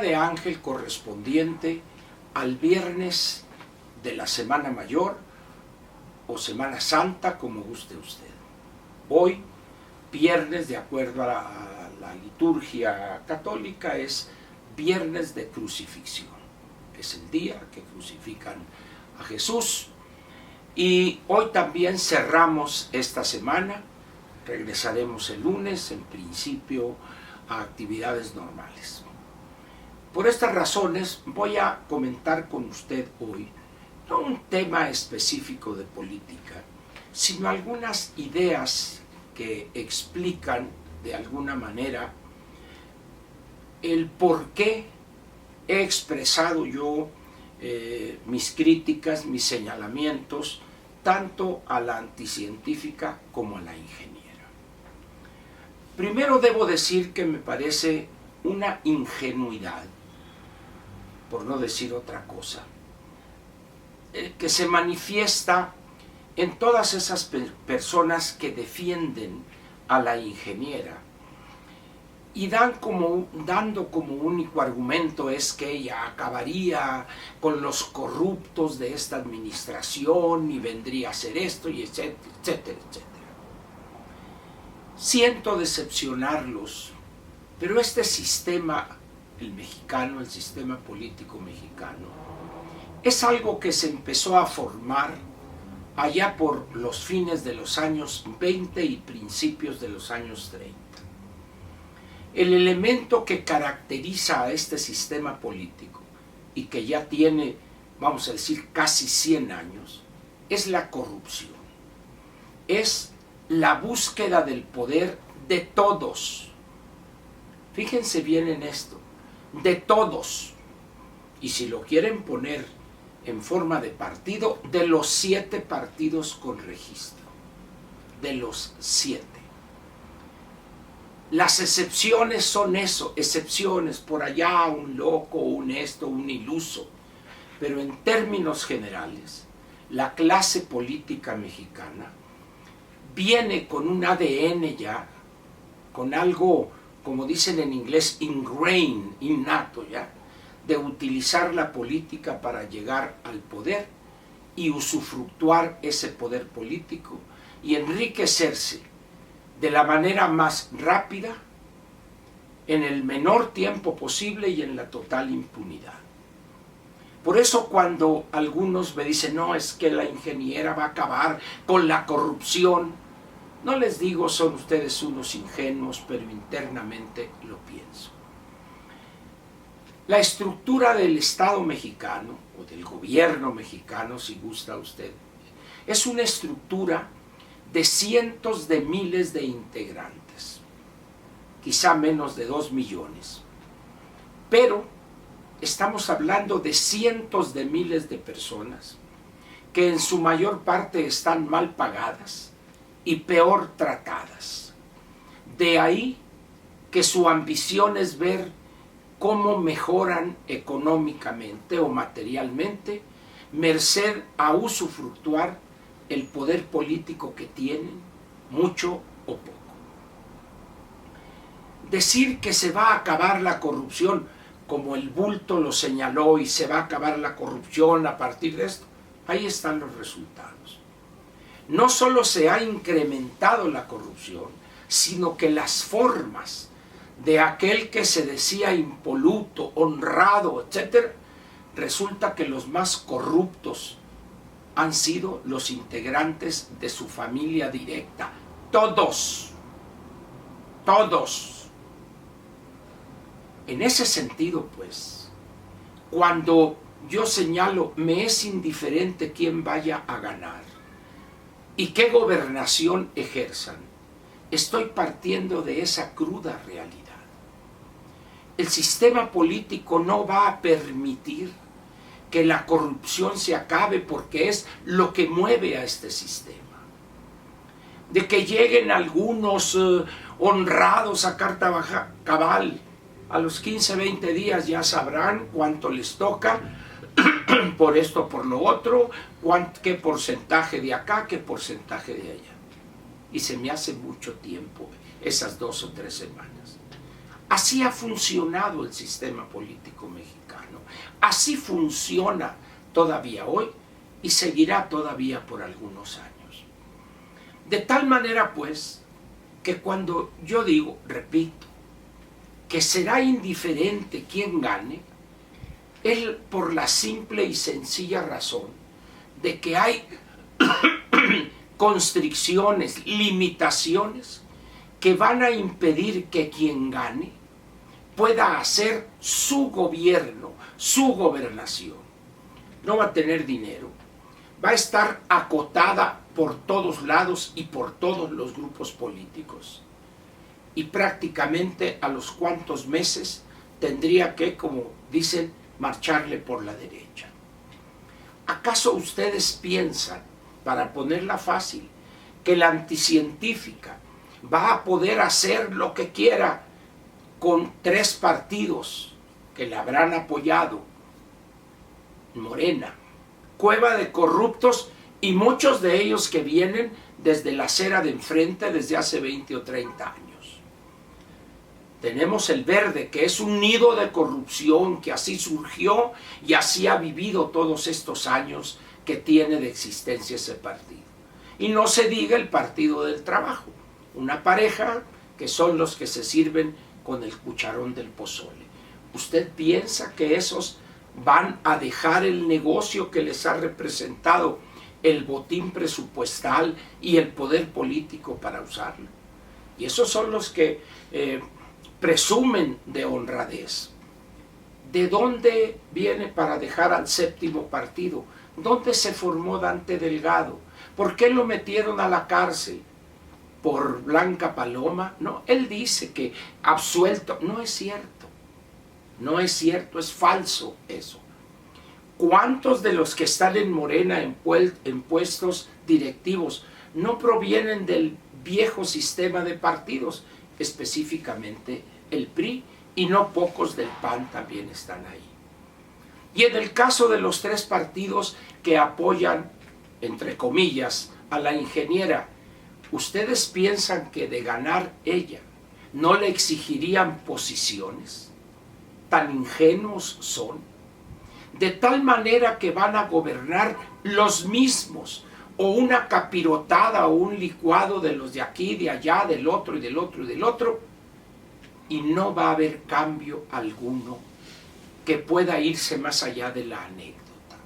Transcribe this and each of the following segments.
de Ángel correspondiente al viernes de la Semana Mayor o Semana Santa, como guste usted. Hoy, viernes, de acuerdo a la liturgia católica, es viernes de crucifixión. Es el día que crucifican a Jesús. Y hoy también cerramos esta semana. Regresaremos el lunes, en principio, a actividades normales. Por estas razones voy a comentar con usted hoy no un tema específico de política, sino algunas ideas que explican de alguna manera el por qué he expresado yo mis críticas, mis señalamientos, tanto a la anticientífica como a la ingeniera. Primero debo decir que me parece una ingenuidad, por no decir otra cosa, que se manifiesta en todas esas personas que defienden a la ingeniera y dando como único argumento es que ella acabaría con los corruptos de esta administración y vendría a hacer esto y etcétera, etcétera, etcétera. Siento decepcionarlos, pero este sistema, el mexicano, el sistema político mexicano, es algo que se empezó a formar allá por los fines de los años 20 y principios de los años 30. El elemento que caracteriza a este sistema político y que ya tiene, vamos a decir, casi 100 años, es la corrupción. Es la búsqueda del poder de todos. Fíjense bien en esto, de todos. Y si lo quieren poner en forma de partido, de los 7 partidos con registro. De los 7. Las excepciones son eso, excepciones, por allá un loco, un esto, un iluso. Pero en términos generales, la clase política mexicana viene con un ADN ya, con algo, como dicen en inglés, ingrained, innato ya, de utilizar la política para llegar al poder y usufructuar ese poder político y enriquecerse de la manera más rápida, en el menor tiempo posible y en la total impunidad. Por eso cuando algunos me dicen, no, es que la ingeniera va a acabar con la corrupción, no les digo, son ustedes unos ingenuos, pero internamente lo pienso. La estructura del Estado mexicano, o del gobierno mexicano, si gusta usted, es una estructura de cientos de miles de integrantes, quizá menos de 2 millones, pero estamos hablando de cientos de miles de personas que en su mayor parte están mal pagadas y peor tratadas. De ahí que su ambición es ver cómo mejoran económicamente o materialmente, merced a usufructuar el poder político que tienen, mucho o poco. Decir que se va a acabar la corrupción, como el bulto lo señaló, y se va a acabar la corrupción a partir de esto, ahí están los resultados. No solo se ha incrementado la corrupción, sino que las formas de aquel que se decía impoluto, honrado, etc., resulta que los más corruptos han sido los integrantes de su familia directa. Todos. Todos. En ese sentido, pues, cuando yo señalo, me es indiferente quién vaya a ganar y qué gobernación ejerzan, estoy partiendo de esa cruda realidad. El sistema político no va a permitir que la corrupción se acabe porque es lo que mueve a este sistema. De que lleguen algunos honrados a carta cabal, a los 15, 20 días ya sabrán cuánto les toca, por esto, por lo otro, qué porcentaje de acá, qué porcentaje de allá. Y se me hace mucho tiempo, esas 2 o 3 semanas. Así ha funcionado el sistema político mexicano. Así funciona todavía hoy y seguirá todavía por algunos años. De tal manera, pues, que cuando yo digo, repito, que será indiferente quién gane, es por la simple y sencilla razón de que hay constricciones, limitaciones que van a impedir que quien gane pueda hacer su gobierno, su gobernación. No va a tener dinero, va a estar acotada por todos lados y por todos los grupos políticos. Y prácticamente a los cuantos meses tendría que, como dicen, marcharle por la derecha. ¿Acaso ustedes piensan, para ponerla fácil, que la anticientífica va a poder hacer lo que quiera con 3 partidos que la habrán apoyado? Morena, cueva de corruptos, y muchos de ellos que vienen desde la acera de enfrente desde hace 20 o 30 años. Tenemos el Verde, que es un nido de corrupción, que así surgió y así ha vivido todos estos años que tiene de existencia ese partido. Y no se diga el Partido del Trabajo, una pareja que son los que se sirven con el cucharón del pozole. ¿Usted piensa que esos van a dejar el negocio que les ha representado el botín presupuestal y el poder político para usarlo? Y esos son los que presumen de honradez. ¿De dónde viene para dejar al 7º partido? ¿Dónde se formó Dante Delgado? ¿Por qué lo metieron a la cárcel? ¿Por Blanca Paloma? No, él dice que absuelto. No es cierto. No es cierto, es falso eso. ¿Cuántos de los que están en Morena en puestos directivos no provienen del viejo sistema de partidos, específicamente el PRI, y no pocos del PAN también están ahí? Y en el caso de los 3 partidos que apoyan, entre comillas, a la ingeniera, ¿ustedes piensan que de ganar ella no le exigirían posiciones? ¿Tan ingenuos son? De tal manera que van a gobernar los mismos, o una capirotada o un licuado de los de aquí, de allá, del otro y del otro y del otro, y no va a haber cambio alguno que pueda irse más allá de la anécdota.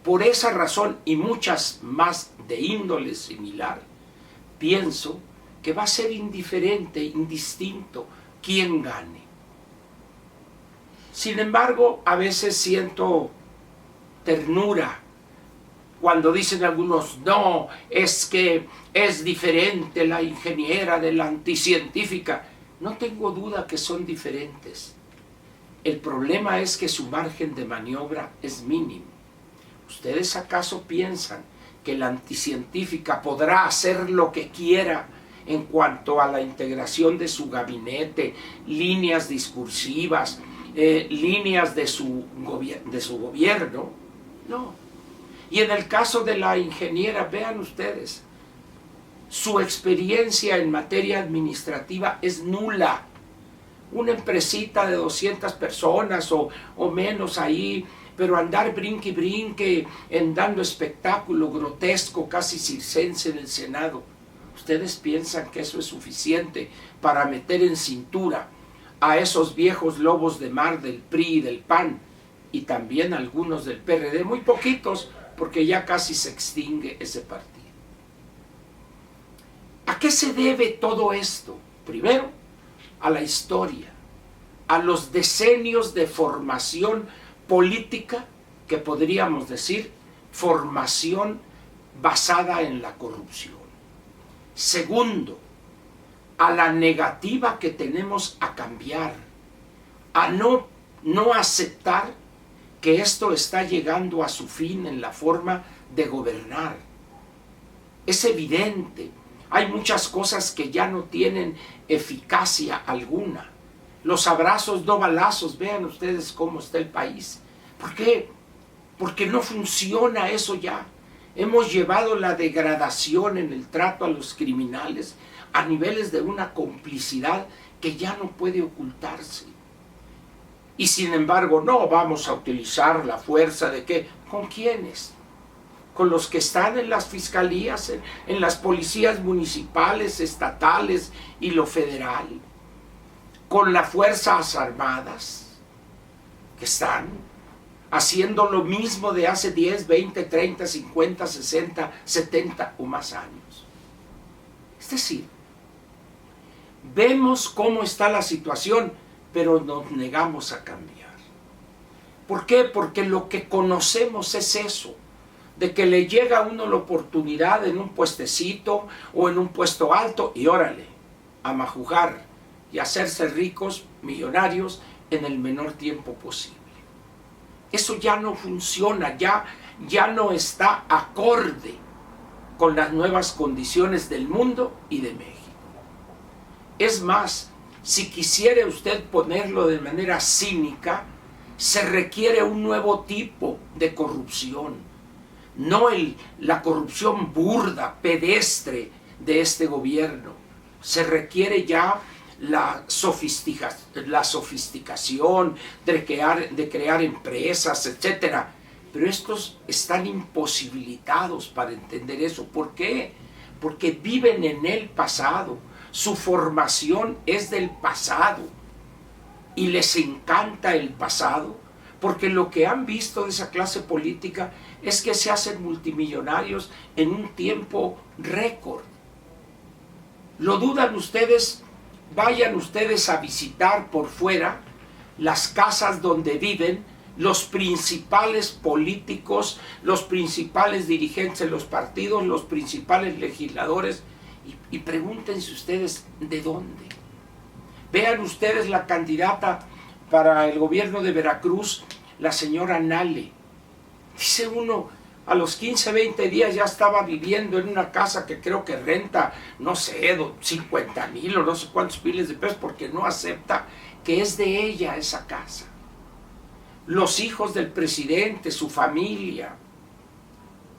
Por esa razón y muchas más de índole similar, pienso que va a ser indiferente, indistinto quién gane. Sin embargo, a veces siento ternura cuando dicen algunos, no, es que es diferente la ingeniera de la anticientífica. No tengo duda que son diferentes. El problema es que su margen de maniobra es mínimo. ¿Ustedes acaso piensan que la anticientífica podrá hacer lo que quiera en cuanto a la integración de su gabinete, líneas discursivas, líneas de su gobierno? No. Y en el caso de la ingeniera, vean ustedes, su experiencia en materia administrativa es nula. Una empresita de 200 personas o menos ahí, pero andar brinque y brinque en dando espectáculo grotesco, casi circense en el Senado. ¿Ustedes piensan que eso es suficiente para meter en cintura a esos viejos lobos de mar del PRI y del PAN, y también algunos del PRD, muy poquitos, porque ya casi se extingue ese partido? ¿A qué se debe todo esto? Primero, a la historia, a los decenios de formación política, que podríamos decir formación basada en la corrupción. Segundo, a la negativa que tenemos a cambiar, a no aceptar que esto está llegando a su fin en la forma de gobernar. Es evidente, hay muchas cosas que ya no tienen eficacia alguna. Los abrazos no balazos, vean ustedes cómo está el país. ¿Por qué? Porque no funciona eso ya. Hemos llevado la degradación en el trato a los criminales a niveles de una complicidad que ya no puede ocultarse. Y sin embargo, no vamos a utilizar la fuerza de ¿qué? ¿Con quiénes? Con los que están en las fiscalías, en las policías municipales, estatales y lo federal, con las Fuerzas Armadas, que están haciendo lo mismo de hace 10, 20, 30, 50, 60, 70 o más años. Es decir, vemos cómo está la situación, pero nos negamos a cambiar. ¿Por qué? Porque lo que conocemos es eso, de que le llega a uno la oportunidad en un puestecito o en un puesto alto y órale, a majugar y hacerse ricos, millonarios, en el menor tiempo posible. Eso ya no funciona, ya no está acorde con las nuevas condiciones del mundo y de México. Es más, si quisiera usted ponerlo de manera cínica, se requiere un nuevo tipo de corrupción, no la corrupción burda, pedestre de este gobierno. Se requiere ya la sofisticación de crear empresas, etc. Pero estos están imposibilitados para entender eso. ¿Por qué? Porque viven en el pasado. Su formación es del pasado. Y les encanta el pasado. Porque lo que han visto de esa clase política es que se hacen multimillonarios en un tiempo récord. ¿Lo dudan ustedes? Vayan ustedes a visitar por fuera las casas donde viven los principales políticos, los principales dirigentes de los partidos, los principales legisladores, y pregúntense ustedes de dónde. Vean ustedes la candidata para el gobierno de Veracruz, la señora Nale. Dice uno, a los 15, 20 días ya estaba viviendo en una casa que creo que renta, no sé, 50,000 o no sé cuántos miles de pesos, porque no acepta que es de ella esa casa. Los hijos del presidente, su familia,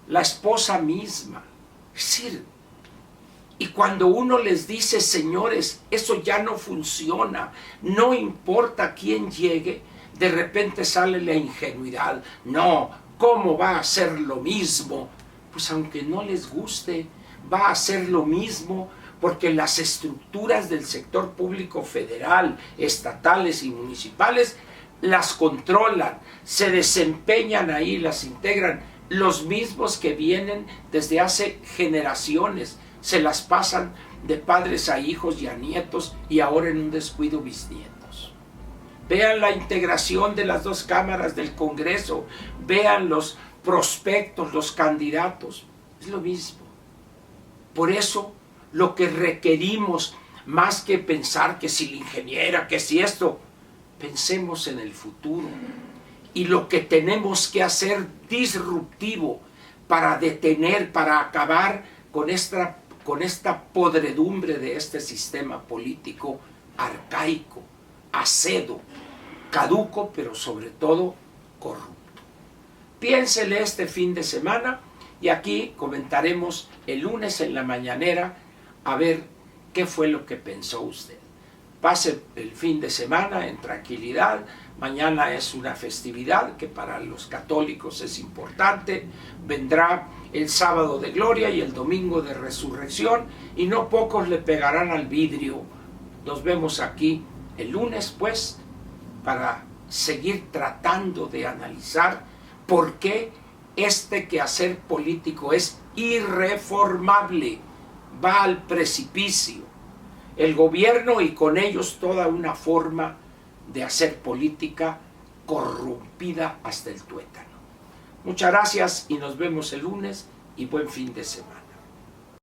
la esposa misma. Es decir, y cuando uno les dice, señores, eso ya no funciona, no importa quién llegue, de repente sale la ingenuidad. No, ¿cómo va a ser lo mismo? Pues aunque no les guste, va a ser lo mismo, porque las estructuras del sector público federal, estatales y municipales las controlan, se desempeñan ahí, las integran los mismos que vienen desde hace generaciones, se las pasan de padres a hijos y a nietos y ahora en un descuido bisnietos. Vean la integración de las dos cámaras del Congreso, vean los prospectos, los candidatos, es lo mismo. Por eso lo que requerimos, más que pensar que si la ingeniera, que si esto, pensemos en el futuro y lo que tenemos que hacer disruptivo para detener, para acabar con esta podredumbre de este sistema político arcaico, acedo, caduco, pero sobre todo corrupto. Piénsele este fin de semana y aquí comentaremos el lunes en la mañanera a ver qué fue lo que pensó usted. Pase el fin de semana en tranquilidad. Mañana es una festividad que para los católicos es importante. Vendrá el sábado de gloria y el domingo de resurrección y no pocos le pegarán al vidrio. Nos vemos aquí el lunes, pues, para seguir tratando de analizar por qué este quehacer político es irreformable, va al precipicio. El gobierno y con ellos toda una forma de hacer política corrompida hasta el tuétano. Muchas gracias y nos vemos el lunes y buen fin de semana.